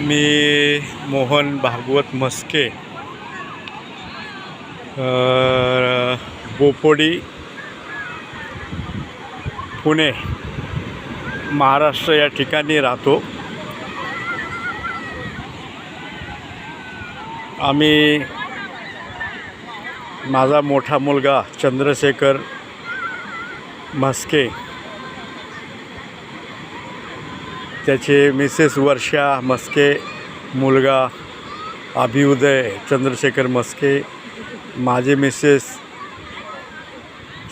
मी मोहन भागवत मस्के, बोपोडी, पुणे, महाराष्ट्र या ठिकाणी राहतो. आम्ही माझा मोठा मुलगा चंद्रशेखर मस्के, त्याचे मिसेस वर्षा मस्के, मुलगा अभिउदय चंद्रशेखर मस्के, माझे मिसेस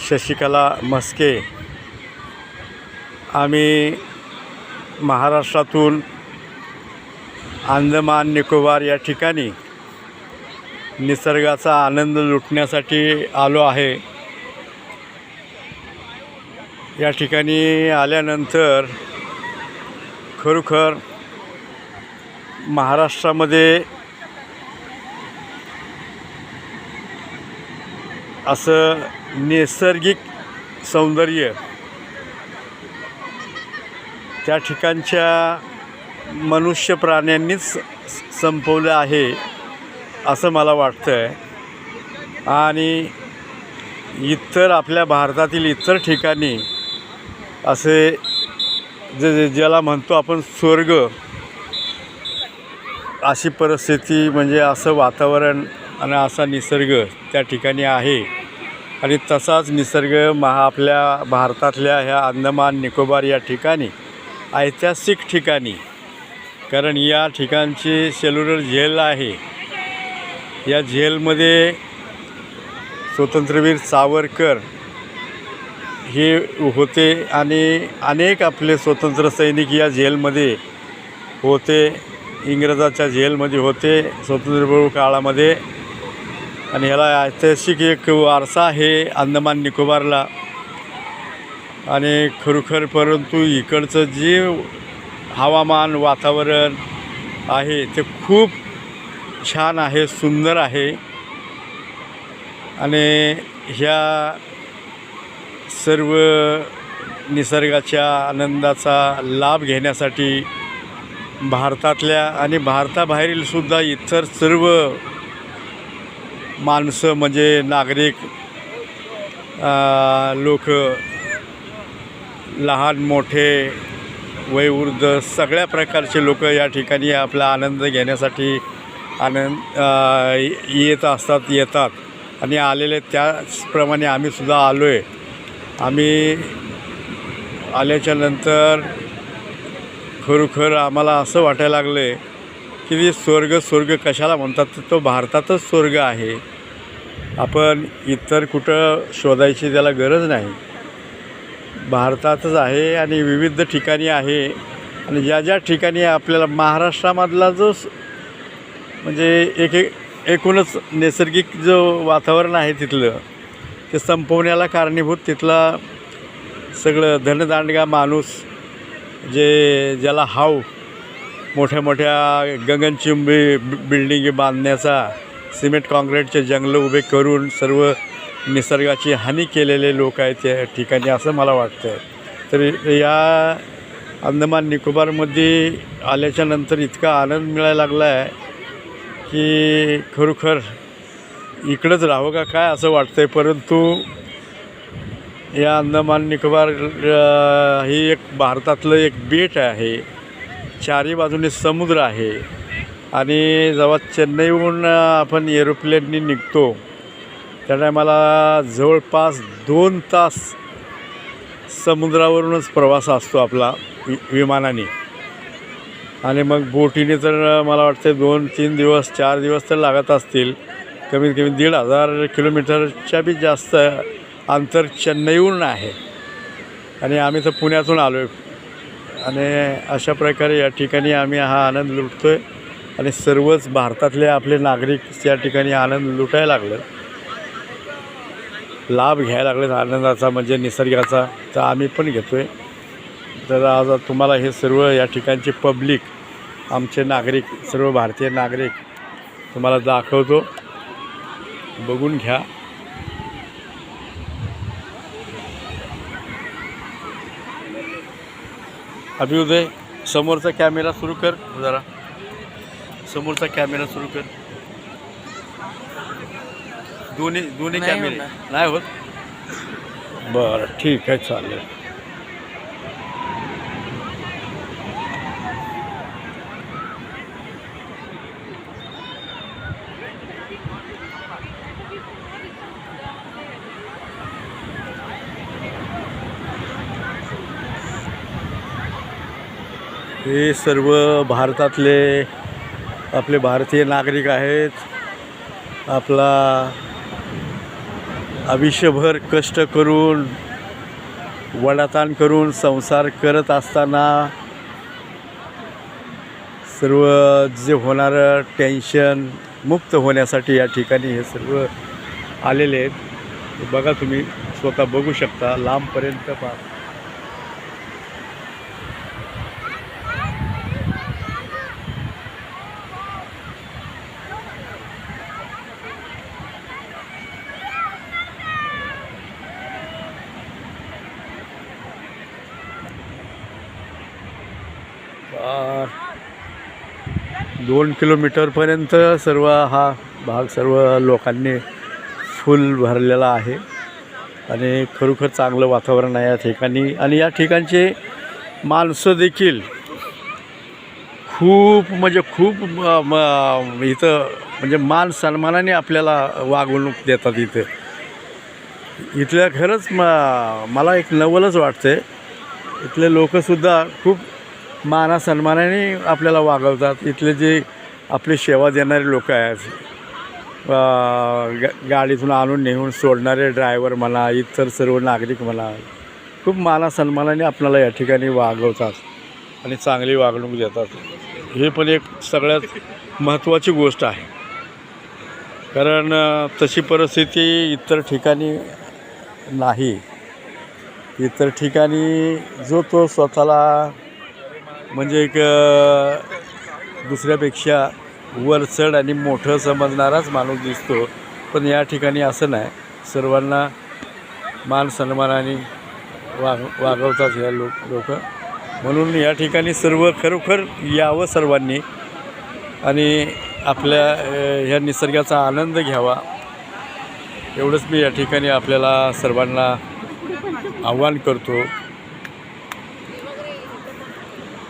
शशिकला मस्के. आम्ही महाराष्ट्रातून अंदमान निकोबार या ठिकाणी निसर्गाचा आनंद लुटण्यासाठी आलो आहे. या ठिकाणी आल्यानंतर खरोखर महाराष्ट्रामध्ये असं नैसर्गिक सौंदर्य त्या ठिकाणच्या मनुष्य प्राण्यांनीच संपवलं आहे असं मला वाटतं आहे. आणि इतर आपल्या भारतातील इतर ठिकाणी असे ज्याला म्हणतो आपण स्वर्ग, अशी परिस्थिती म्हणजे असं वातावरण आणि असा निसर्ग त्या ठिकाणी आहे. आणि तसाच निसर्ग आपल्या भारतातल्या ह्या अंदमान निकोबार या ठिकाणी ऐतिहासिक ठिकाणी, कारण या ठिकाणची सेल्युलर जेल आहे. या जेलमध्ये स्वातंत्र्यवीर सावरकर हे होते आणि अनेक आपले स्वतंत्र सैनिक या जेलमध्ये होते, इंग्रजाच्या जेलमध्ये होते स्वातंत्र्यपूर्व काळामध्ये. आणि ह्याला ऐतिहासिक एक वारसा आहे अंदमान निकोबारला. आणि खरोखर परंतु इकडचं जे हवामान वातावरण आहे ते खूप छान आहे, सुंदर आहे. आणि ह्या सर्व निसर्गाच्या आनंदाचा लाभ घेण्यासाठी भारतातल्या आणि भारताबाहेरील सुद्धा इतर सर्व माणसं म्हणजे नागरिक, लोक, लहान मोठे, वयोवृद्ध सगळ्या प्रकारचे लोक या ठिकाणी आपला आनंद घेण्यासाठी येतात. आणि आलेले त्याचप्रमाणे आम्हीसुद्धा आलो आहे. आम्ही आल्याच्यानंतर खरोखर आम्हाला असं वाटायला लागलं आहे की स्वर्ग कशाला म्हणतात, तो भारतातच स्वर्ग आहे. आपण इतर कुठं शोधायची त्याला गरज नाही, भारतातच आहे आणि विविध ठिकाणी आहे. आणि ज्या ठिकाणी आपल्याला महाराष्ट्रामधला जो म्हणजे एकूणच नैसर्गिक जो वातावरण आहे तिथलं ते संपवण्याला कारणीभूत तिथला सगळं धनदांडगा माणूस, ज्याला हाव मोठ्या मोठ्या गगनचुंबी बिल्डिंगी बांधण्याचा, सिमेंट काँक्रीटचे जंगलं उभे करून सर्व निसर्गाची हानी केलेले लोक आहेत त्या ठिकाणी असं मला वाटतं. तर या अंदमान निकोबारमध्ये आल्याच्यानंतर इतका आनंद मिळायला लागला आहे की खरोखर इकडंच राहावं का काय असं वाटतं आहे. परंतु या अंदमान निकोबार ही एक भारतातलं एक बेट आहे, चारी बाजूने समुद्र आहे. आणि जेव्हा चेन्नईहून आपण एरोप्लेननी निघतो त्या टायमाला जवळपास 2 तास समुद्रावरूनच प्रवास असतो आपला विमानाने. आणि मग बोटीने तर मला वाटतं 2-3 दिवस 4 दिवस तर लागत असतील. कमीत कमी 1,500 किलोमीटरच्या बी जास्त अंतर चेन्नईहून आहे. आणि आम्ही तर पुण्यातून आलो आहे. आणि अशा प्रकारे या ठिकाणी आम्ही हा आनंद लुटतो आहे. आणि सर्वच भारतातले आपले नागरिक त्या ठिकाणी आनंद लुटायला लागले, लाभ घ्यायला लागलेत आनंदाचा म्हणजे निसर्गाचा. तर आम्ही पण घेतो आहे. तर आज तुम्हाला हे सर्व या ठिकाणचे पब्लिक, आमचे नागरिक, सर्व भारतीय नागरिक तुम्हाला दाखवतो, बघून घ्या. अभिउदय समोरचा कॅमेरा सुरू कर जरा. समोरचा कॅमेरा सुरू कर. दोन्ही नाही कॅमेरे होणार. नाही होत. बरं ठीक आहे चालेल. हे सर्व भारतातले आपले भारतीय नागरिक आहेत. आपला आयुष्यभर कष्ट करून वडाताण करून संसार करत असताना सर्व जे होणारं टेन्शन मुक्त होण्यासाठी या ठिकाणी हे सर्व आलेले आहेत. हे बघा तुम्ही स्वतः बघू शकता लांबपर्यंत पहा. आ, 2 किलोमीटरपर्यंत सर्व हा भाग सर्व लोकांनी फुल भरलेला आहे आणि खरोखर चांगलं वातावरण आहे या ठिकाणी. आणि या ठिकाणचे माणसं देखील खूप म्हणजे खूप इथं म्हणजे मान सन्मानाने आपल्याला वागणूक देतात. इथल्या खरंच मला एक नवलच वाटतं. इथले लोकंसुद्धा खूप मानासन्मानाने आपल्याला वागवतात. इथले जे आपली सेवा देणारे लोक आहेत, गाडीतून आणून नेऊन सोडणारे ड्रायव्हर म्हणा, इतर सर्व नागरिक म्हणा, खूप मानासन्मानाने आपल्याला या ठिकाणी वागवतात आणि चांगली वागणूक देतात. हे पण एक सगळ्यात महत्त्वाची गोष्ट आहे. कारण तशी परिस्थिती इतर ठिकाणी नाही. इतर ठिकाणी जो तो स्वतःला म्हणजे एक दुसऱ्यापेक्षा वरचढ आणि मोठं समजणाराच माणूस दिसतो. पण या ठिकाणी असं नाही. सर्वांना मान सन्मानाने वागवतात ह्या लोक. म्हणून या ठिकाणी सर्व खरोखर यावं सर्वांनी आणि आपल्या ह्या निसर्गाचा आनंद घ्यावा. एवढंच मी या ठिकाणी आपल्याला सर्वांना आव्हान करतो.